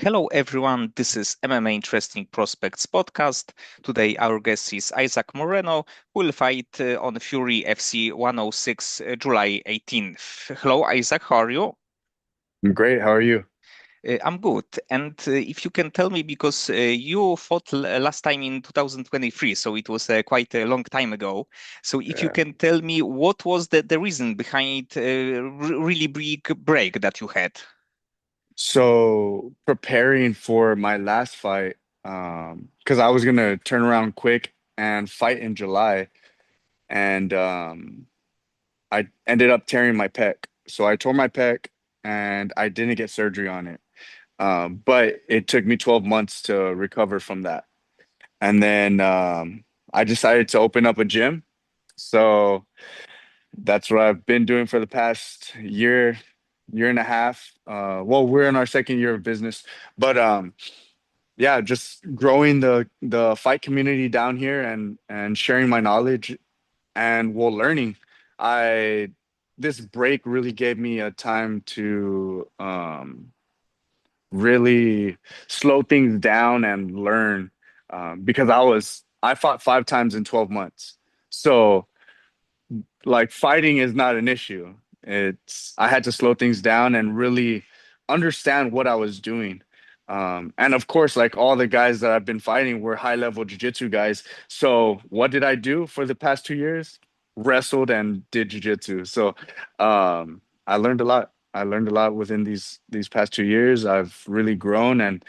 Hello, everyone. This is MMA Interesting Prospects podcast. Today, our guest is Isaac Moreno, who will fight on Fury FC 106 July 18th. Hello, Isaac. How are you? I'm great. How are you? I'm good. And if you can tell me, because you fought last time in 2023, so it was quite a long time ago. So if you Yeah. can tell me what was the reason behind really big break that you had? So preparing for my last fight, because I was gonna turn around quick and fight in July, and I ended up tearing my pec. So I tore my pec, and I didn't get surgery on it. But it took me 12 months to recover from that. And then I decided to open up a gym. So that's what I've been doing for the past year and a half. Well, we're in our second year of business, but yeah, just growing the fight community down here and sharing my knowledge and well learning. I This break really gave me a time to really slow things down and learn because I fought 5 times in 12 months. So like fighting is not an issue. It's I had to slow things down and really understand what I was doing. And of course, like all the guys that I've been fighting were high level jiu-jitsu guys. So what did I do for the past 2 years? Wrestled and did jiu-jitsu. So I learned a lot. I learned a lot within these past 2 years. I've really grown, and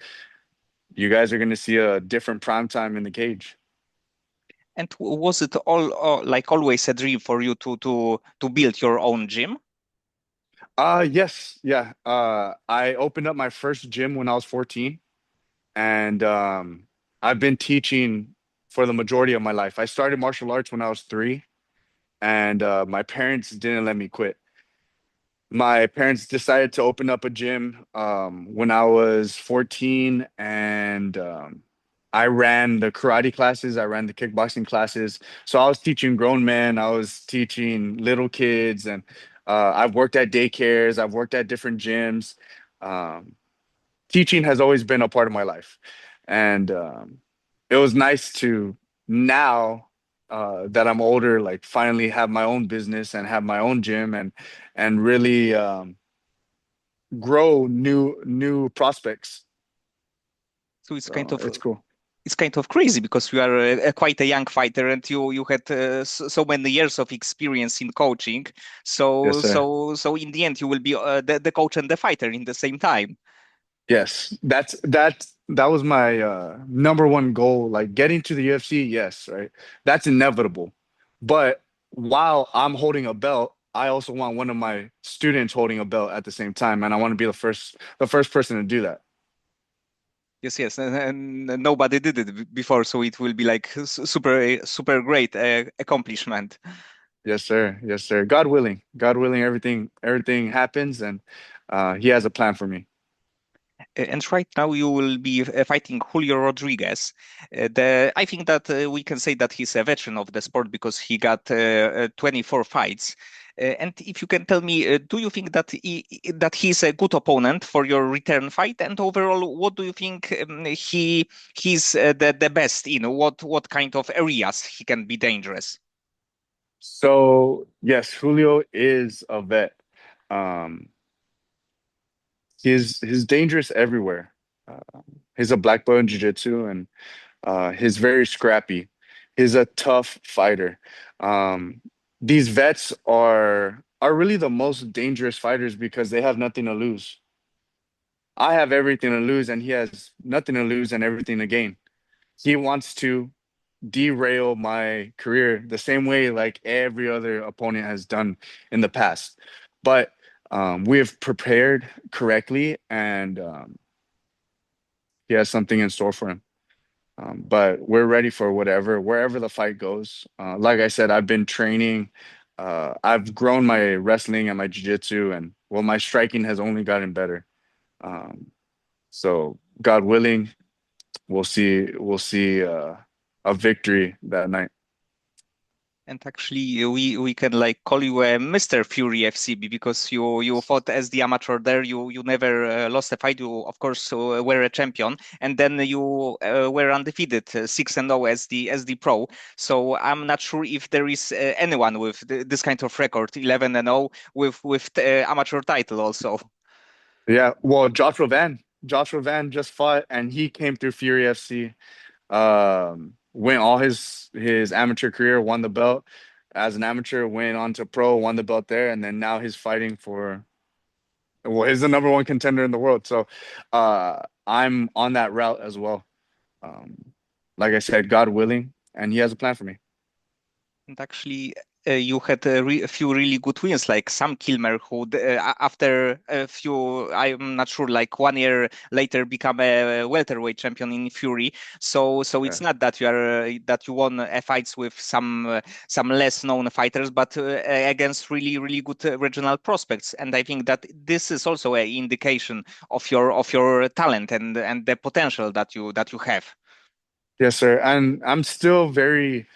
you guys are going to see a different prime time in the cage. And was it all like always a dream for you to build your own gym? Yes, yeah. I opened up my first gym when I was 14, and I've been teaching for the majority of my life. I started martial arts when I was 3, and my parents didn't let me quit. My parents decided to open up a gym when I was 14, and I ran the karate classes, I ran the kickboxing classes. So I was teaching grown men, I was teaching little kids, and I've worked at daycares, I've worked at different gyms. Um, Teaching has always been a part of my life. And it was nice to now that I'm older, like finally have my own business and have my own gym and really grow new prospects. So it's kind So of it's cool. crazy because you are quite a young fighter and you had so many years of experience in coaching. Yes, sir. So in the end, you will be the coach and the fighter in the same time. Yes, that was my number one goal. Like getting to the UFC, yes, right. That's inevitable. But while I'm holding a belt, I also want one of my students holding a belt at the same time, and I want to be the first person to do that. Yes, yes, and nobody did it before, so it will be like super great accomplishment. Yes, sir. Yes, sir. God willing, everything happens, and He has a plan for me. And right now you will be fighting Julio Rodrigues. I think that we can say that he's a veteran of the sport because he got 24 fights. And if you can tell me, do you think that he's a good opponent for your return fight? And overall, what do you think he's the best in? What kind of areas he can be dangerous? So yes, Julio is a vet. Um, he's dangerous everywhere. He's a black belt in jiu-jitsu, and he's very scrappy. He's a tough fighter. Um, these vets are really the most dangerous fighters because they have nothing to lose. I have everything to lose, and he has nothing to lose and everything to gain. He wants to derail my career the same way like every other opponent has done in the past. But we have prepared correctly, and he has something in store for him. But we're ready for wherever the fight goes. Like I said, I've been training. I've grown my wrestling and my jiu-jitsu, and well, my striking has only gotten better. Um, so God willing, we'll see a victory that night. And actually, we can like call you a Mr. Fury FCB because you fought as the amateur there. You never lost a fight. You of course were a champion, and then you were undefeated, 6-0 as the pro. So I'm not sure if there is anyone with this kind of record, 11-0 with amateur title also. Yeah, well, Joshua Van just fought, and he came through Fury FC. Went all his amateur career, won the belt as an amateur, went on to pro, won the belt there, and then now he's fighting for, well, he's the number one contender in the world. So, I'm on that route as well. Um, like I said, God willing, and He has a plan for me. And actually, you had a few really good wins, like Sam Kilmer, who after a few, I'm not sure, like 1 year later, become a welterweight champion in Fury. So Yeah. it's not that you are that you won fights with some less known fighters, but against really good regional prospects. And I think that this is also an indication of your talent and the potential that you have. Yes, sir. And I'm still very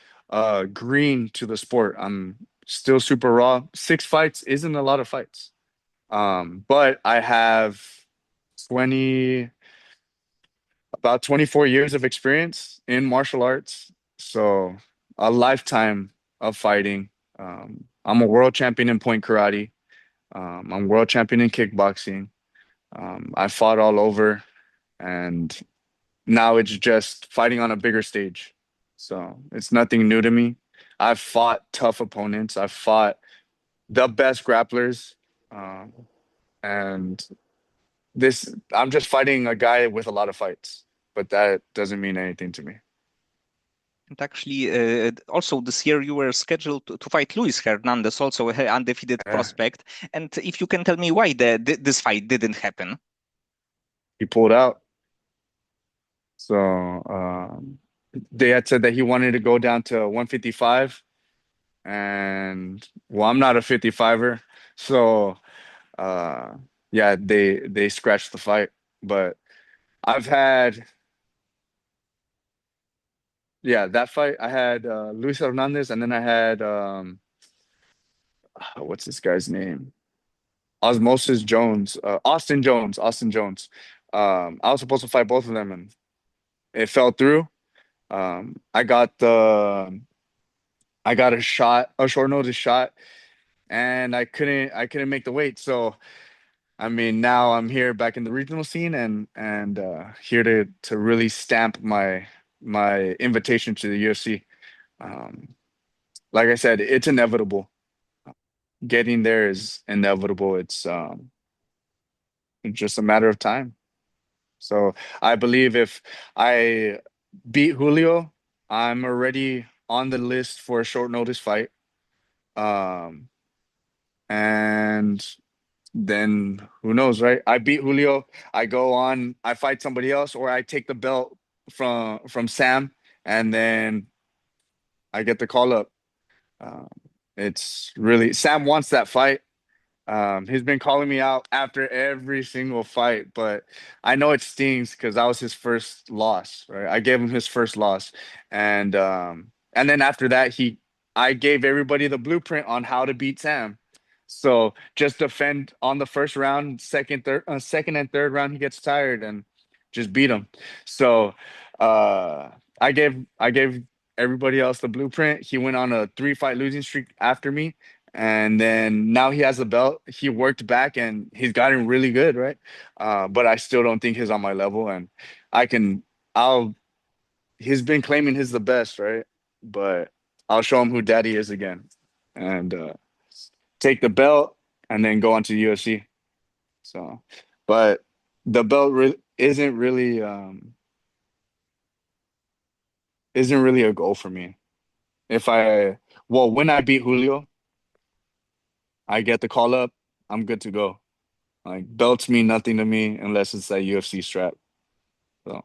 green to the sport. I'm still super raw. 6 fights isn't a lot of fights. But I have 20 about 24 years of experience in martial arts. So a lifetime of fighting. I'm a world champion in point karate. I'm world champion in kickboxing. I fought all over, and now it's just fighting on a bigger stage. So it's nothing new to me. I've fought tough opponents. I've fought the best grapplers. Um, and I'm just fighting a guy with a lot of fights, but that doesn't mean anything to me. And actually, also this year you were scheduled to fight Luis Hernandez, also an undefeated Yeah, prospect. And if you can tell me why this fight didn't happen. he pulled out. So they had said that he wanted to go down to 155, and well, I'm not a 55er, so uh, yeah, they scratched the fight. But I've had, yeah, that fight. I had Luis Hernandez, and then I had what's this guy's name? Osmosis Jones, Austin Jones. I was supposed to fight both of them, and it fell through. I got a shot, a short notice shot, and I couldn't make the weight. So I mean, now I'm here back in the regional scene, and here to really stamp my invitation to the UFC. Um, like I said, it's inevitable. Getting there is inevitable. It's just a matter of time. So I believe if I beat Julio, I'm already on the list for a short notice fight. Um, and then who knows, right? I beat Julio, I go on, I fight somebody else, or I take the belt from Sam, and then I get the call up. Um, it's really Sam wants that fight. He's been calling me out after every single fight, but I know it stings because that was his first loss, right? I gave him his first loss, and then after that, I gave everybody the blueprint on how to beat Sam. So just defend on the first round, second and third round, he gets tired and just beat him. So uh, I gave everybody else the blueprint. He went on a 3 fight losing streak after me, and then now he has the belt. He worked back and he's gotten really good, right? But I still don't think he's on my level, and I can, I'll, he's been claiming he's the best, right? But I'll show him who daddy is again, and take the belt and then go on to the UFC. So, but the belt isn't really a goal for me. If I, well, when I beat Julio, I get the call up, I'm good to go. Like belts mean nothing to me unless it's that UFC strap. So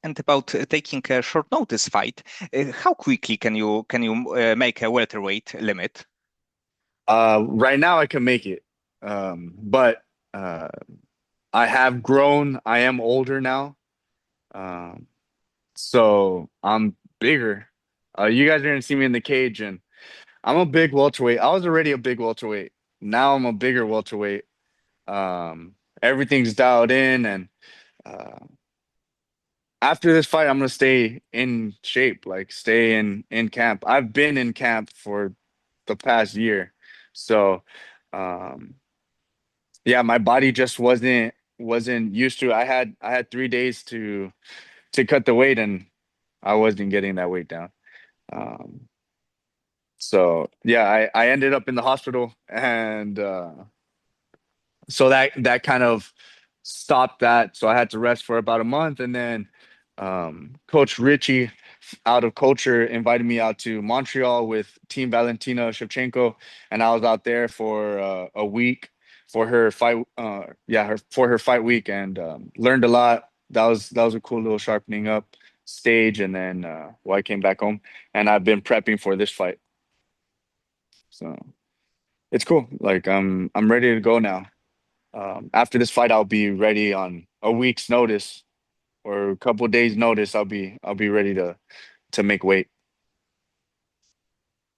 And about taking a short notice fight, how quickly can you make a welterweight limit? right now I can make it. But I have grown. I am older now. Um, so I'm bigger. You guys are gonna see me in the cage, and I'm a big welterweight. I was already a big welterweight. Now I'm a bigger welterweight. Everything's dialed in, and uh, after this fight, I'm gonna stay in shape, like stay in camp. I've been in camp for the past year, so um, yeah, my body just wasn't used to. I had 3 days to cut the weight, and I wasn't getting that weight down. Um, so yeah, I ended up in the hospital, and so that kind of stopped that. So I had to rest for about a month, and then Coach Richie out of culture invited me out to Montreal with Team Valentina Shevchenko, and I was out there for a week for her fight. For her fight week, and learned a lot. That was a cool little sharpening up stage, and then I came back home, and I've been prepping for this fight. So it's cool. Like I'm ready to go now. After this fight, I'll be ready on a week's notice or a couple days' notice. I'll be ready to make weight.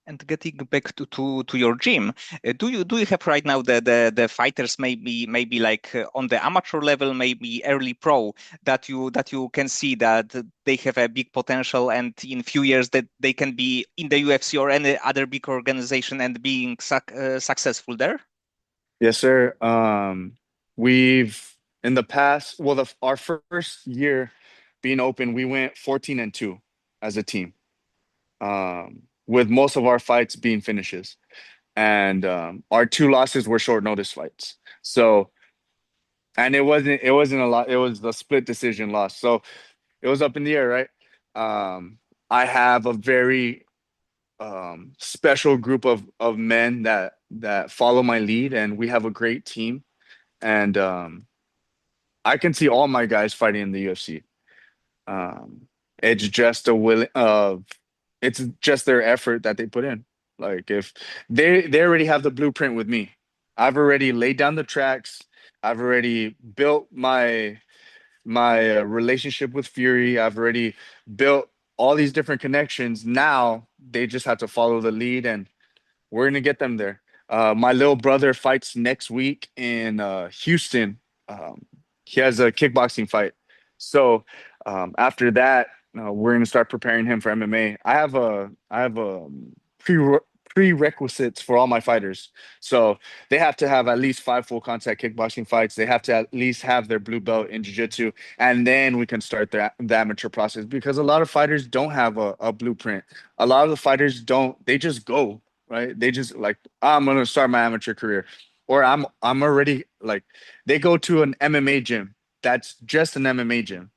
And getting back to your gym, do you have right now the fighters maybe like on the amateur level, maybe early pro, that you can see that they have a big potential, and in few years that they can be in the UFC or any other big organization and being successful there? Yes, sir. We've in the past, well, our first year being open, we went 14-2 as a team. With most of our fights being finishes, and our two losses were short notice fights. So, and it wasn't a lot. It was the split decision loss. So it was up in the air, right? I have a very special group of men that follow my lead, and we have a great team. And I can see all my guys fighting in the UFC. Um, it's just a will it's just their effort that they put in. Like if they already have the blueprint with me. I've already laid down the tracks. I've already built my relationship with Fury. I've already built all these different connections. Now they just have to follow the lead, and we're gonna get them there. My little brother fights next week in Houston. Um, he has a kickboxing fight. So after that, we're gonna start preparing him for MMA. I have a pre prerequisites for all my fighters. So they have to have at least 5 full contact kickboxing fights. They have to at least have their blue belt in jiu-jitsu, and then we can start the amateur process, because a lot of fighters don't have a blueprint. A lot of the fighters don't, they just go, right? They just like, I'm gonna start my amateur career. Or I'm already like, they go to an MMA gym. That's just an MMA gym.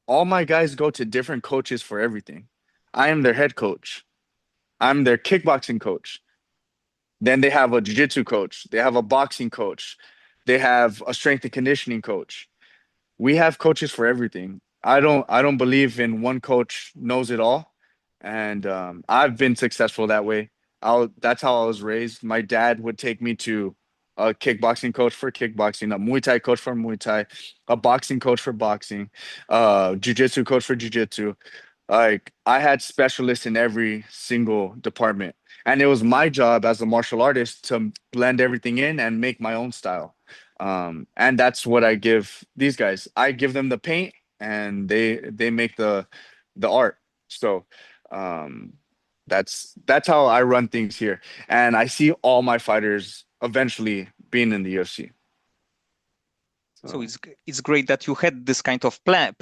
All my guys go to different coaches for everything. I am their head coach. I'm their kickboxing coach. Then they have a jiu-jitsu coach. They have a boxing coach. They have a strength and conditioning coach. We have coaches for everything. I don't believe in one coach knows it all. And I've been successful that way. That's how I was raised. My dad would take me to a kickboxing coach for kickboxing, a Muay Thai coach for Muay Thai, a boxing coach for boxing, jiu-jitsu coach for jiu-jitsu. Like I had specialists in every single department. And it was my job as a martial artist to blend everything in and make my own style. And that's what I give these guys. I give them the paint, and they make the art. So um, that's how I run things here. And I see all my fighters eventually being in the UFC. So So it's great that you had this kind of plan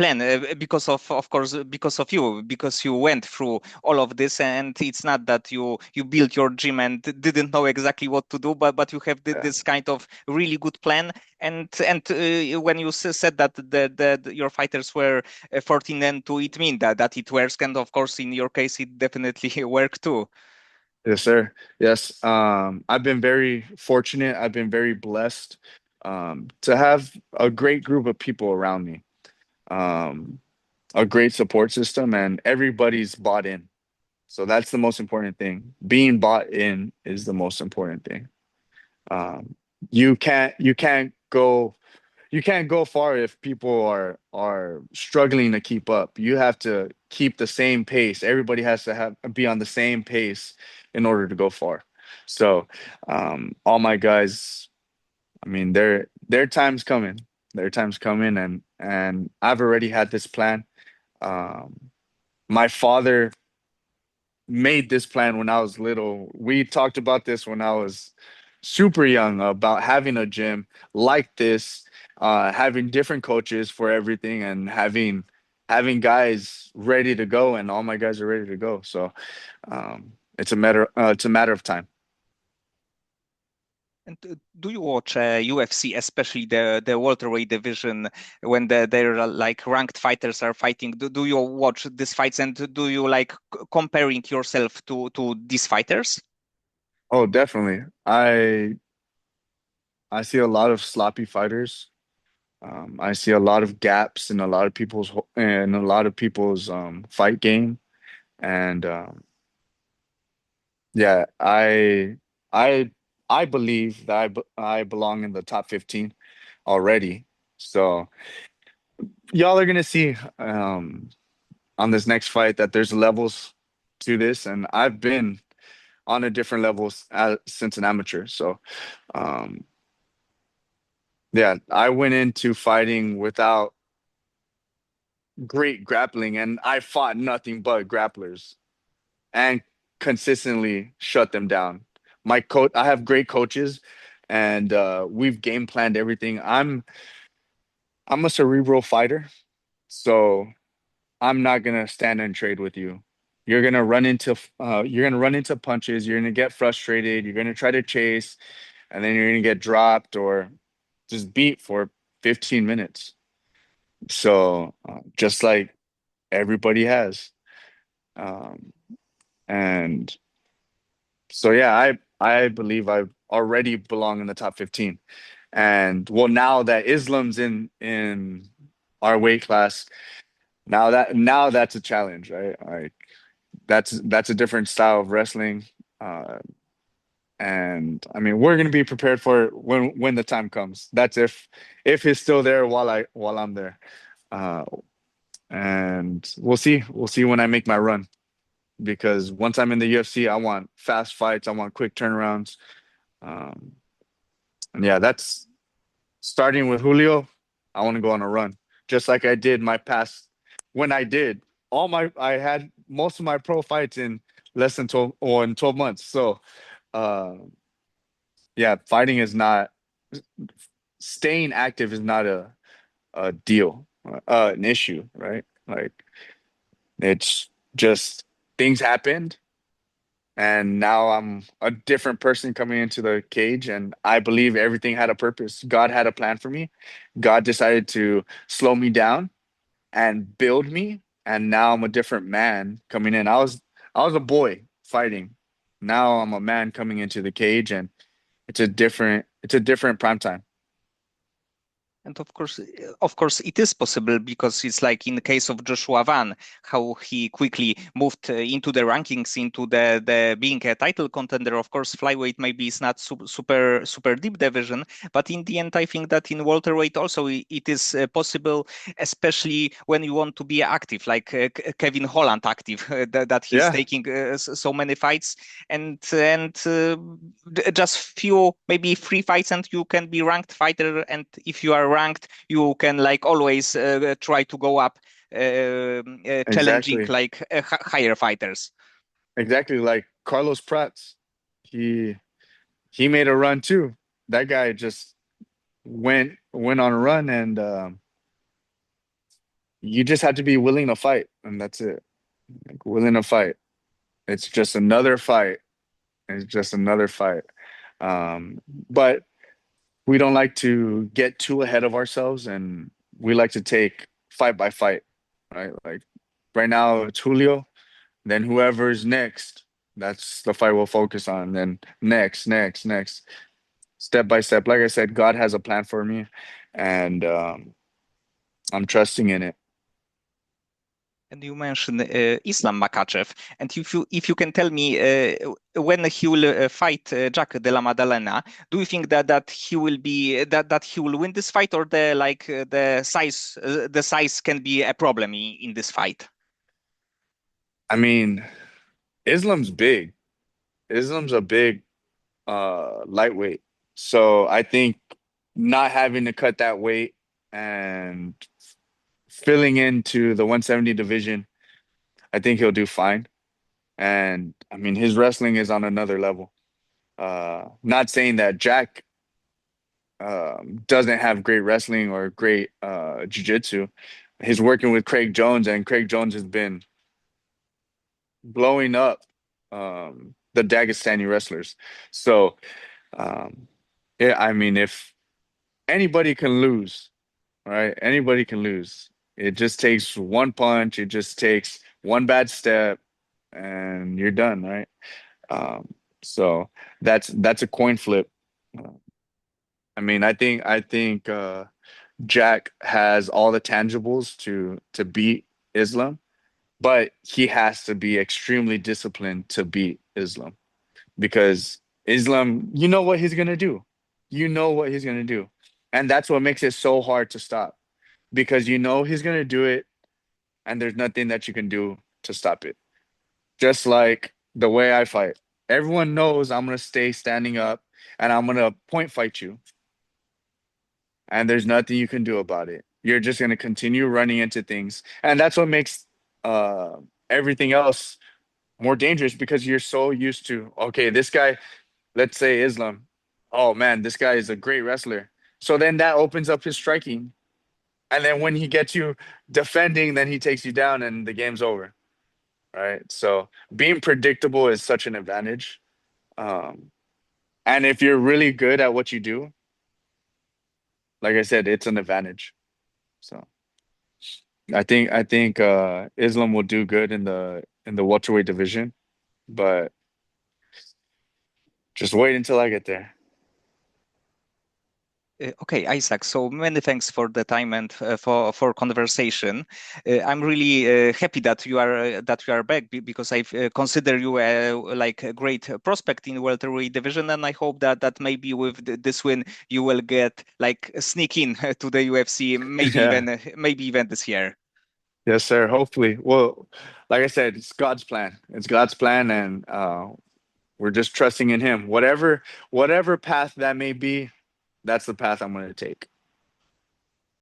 because of course because of you, because you went through all of this, and it's not that you built your gym and didn't know exactly what to do, but you have yeah. this kind of really good plan. And when you said that your fighters were 14-2, it means that it works, and of course in your case it definitely worked too. Yes, sir. Yes. I've been very fortunate. I've been very blessed to have a great group of people around me, um, a great support system, and everybody's bought in. So that's the most important thing. Being bought in is the most important thing. Um, you can't go. you can't go far if people are struggling to keep up. You have to keep the same pace. Everybody has to have be on the same pace in order to go far. So, all my guys, I mean, their time's coming. Their time's coming, and I've already had this plan. Um, my father made this plan when I was little. We talked about this when I was super young about having a gym like this, having different coaches for everything, and having guys ready to go, and all my guys are ready to go. So it's a matter of time. And do you watch UFC, especially the welterweight division, when their like ranked fighters are fighting? Do you watch these fights, and do you like comparing yourself to these fighters? Oh, definitely. I see a lot of sloppy fighters. I see a lot of gaps in a lot of people's fight game, and yeah, I I believe that I belong in the top 15 already. So y'all are gonna see on this next fight that there's levels to this, and I've been on a different levels since an amateur. So um, yeah, I went into fighting without great grappling, and I fought nothing but grapplers and consistently shut them down. I have great coaches, and we've game planned everything. I'm a cerebral fighter, so I'm not gonna stand and trade with you. You're gonna run into punches. You're gonna get frustrated. You're gonna try to chase, and then you're gonna get dropped or just beat for 15 minutes. So just like everybody has, um, and so yeah, I believe I already belong in the top 15. And well, now that Islam's in our weight class, now that's a challenge, right? Like that's a different style of wrestling. Uh, and I mean, we're gonna be prepared for it when the time comes. That's if he's still there while I'm there. Uh, and we'll see when I make my run. Because once I'm in the UFC, I want fast fights, I want quick turnarounds. Um, and yeah, that's starting with Julio. I want to go on a run, just like I did my past when I did I had most of my pro fights in less than 12 or in 12 months. So, uh, yeah, fighting is not staying active is not a deal, an issue, right? Like it's just things happened. And now I'm a different person coming into the cage, and I believe everything had a purpose. God had a plan for me. God decided to slow me down and build me, and now I'm a different man coming in. I was a boy fighting. Now I'm a man coming into the cage, and it's a different prime time. And of course, it is possible because it's like in the case of Joshua Van, how he quickly moved into the rankings, into the being a title contender. Of course, flyweight maybe is not super deep division, but in the end, I think that in welterweight also it is possible, especially when you want to be active, like Kevin Holland active, that he's Yeah, taking so many fights, and just few maybe 3 fights and you can be ranked fighter, and if you are ranked you can like always try to go up, challenging exactly. like higher fighters. Exactly like Carlos Prats. He he made a run too. That guy just went on a run, and you just have to be willing to fight, and that's it. Like willing to fight. It's just another fight. It's just another fight. But we don't like to get too ahead of ourselves, and we like to take fight by fight, right? Like right now it's Julio, then whoever's next, that's the fight we'll focus on. Then next, step by step. Like I said, God has a plan for me, and I'm trusting in it. And you mentioned Islam Makhachev, and if you can tell me when he will fight Jack de la Maddalena, do you think that he will be that he will win this fight, or the size can be a problem in this fight? I mean, Islam's big. Islam's a big lightweight. So I think not having to cut that weight and filling into the 170 division, I think he'll do fine. And I mean, his wrestling is on another level. Not saying that Jack doesn't have great wrestling or great jiu-jitsu. He's working with Craig Jones, and Craig Jones has been blowing up the Dagestani wrestlers. So, um, yeah, I mean, if anybody can lose, right? Anybody can lose. It just takes one punch. It just takes one bad step, and you're done, right? Um, so that's a coin flip. Uh, I mean, I think Jack has all the tangibles to beat Islam, but he has to be extremely disciplined to beat Islam because Islam, you know what he's gonna do. You know what he's gonna do. And that's what makes it so hard to stop because you know he's gonna do it and there's nothing that you can do to stop it. Just like the way I fight. Everyone knows I'm gonna stay standing up and I'm gonna point fight you, and there's nothing you can do about it. You're just gonna continue running into things, and that's what makes uh, everything else more dangerous because you're so used to okay, this guy, let's say Islam. Oh man, this guy is a great wrestler. So then that opens up his striking, and then when he gets you defending, then he takes you down, and the game's over. Right? So being predictable is such an advantage. Um, and if you're really good at what you do, like I said, it's an advantage. So I think Islam will do good in the welterweight division, but just wait until I get there. Okay, Isaac. So many thanks for the time and for conversation. I'm really happy that you are back because I consider you like a great prospect in welterweight division, and I hope that maybe with this win you will get like sneak in to the UFC, Yeah. maybe even this year. Yes, sir. Hopefully. Well, like I said, it's God's plan. It's God's plan, and we're just trusting in Him. Whatever path that may be, that's the path I'm going to take.